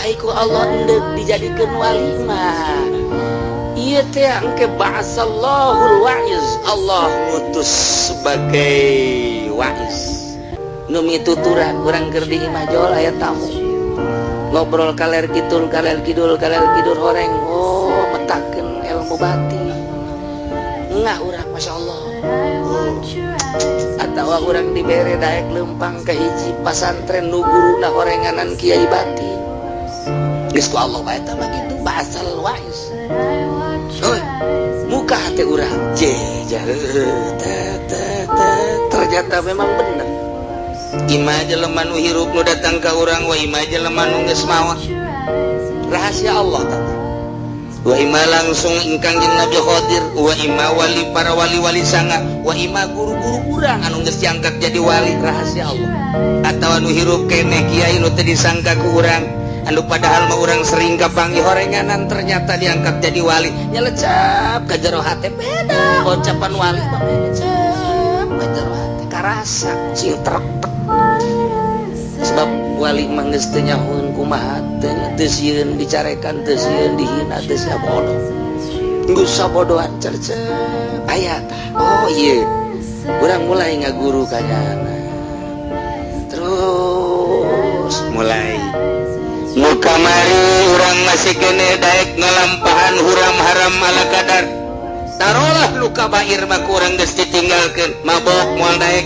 aiku Allah endek dijadikan wali mah ieu teh engke ba'asallahul wa'iz, Allah ngutus sebagai wa'iz nu mituturan urang keur di imah jol aya tamu ngobrol kaler kidul horeng metakeun ilmu batin ngah urang masyaallah atawa urang dibere daek lempang ka hiji pasantren nu guruna horenganan kiai batin geus ku Allah bae tah kitu basal wais muka hati urang ternyata memang bener imah jelema nu hirup nu datang ka urang wa imah jelema nu geus mawa rahasia Allah tah wa imah langsung ingkang jeung Nabi Khadir wa imah wali para wali-wali sanga wa imah guru-guru urang anu geus diangkat jadi wali rahasia Allah atawa nu hirup keneh kiai nu teu disangka ku urang anu padahal mah urang sering kapanggih horenganan ternyata diangkat jadi wali nyelecap ka jero hate beda ucapan wali mah nyelecap ka jero hate karasa cing trek sebab wali mah geus teu nyahoeun kumaha teu sieun dicarekan teu sieun dihina teu sia bodoh geus sabodohan cercep aya tah oh ieu urang mulai ngaguru kanyana terus mulai nu kamari urang masih kene daek ngalampahan huram haram ala kadar tarolah luka bair mah urang geus ditinggalkeun mabok moal daek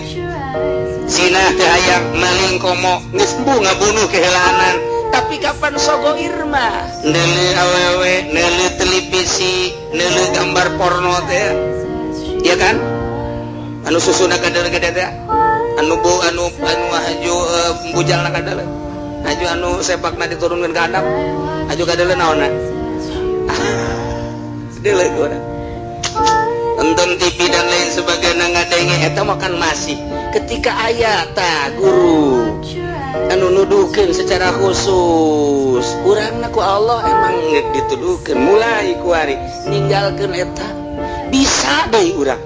sinah teh hayang maling komo geus ngabunuh kehelanan tapi kapan sogo irma neuleuh awewe neuleuh televisi neuleuh gambar porno teh iya kan anu susuna kadal gede teh anu haju bujalna kadal haju anu sepakna diturunkeun ka handap haju kadal naonna deuleuh guna nonton TV dan lain sebagainya ngadenge eta mah kan masih ketika aya tah guru anu nuduhkeun secara khusus urangna ku Allah emang dituduhkeun mulai kuari ninggalkeun eta bisa deui urang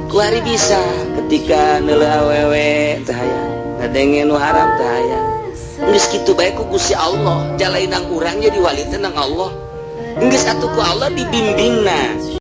kuari bisa ketika neuleuh awewe teh hayang ngadenge nu haram teh hayang geus kitu bae ku Gusti Allah jalainang urang jadi wali teh nang Allah geus atuh ku Allah dibimbingna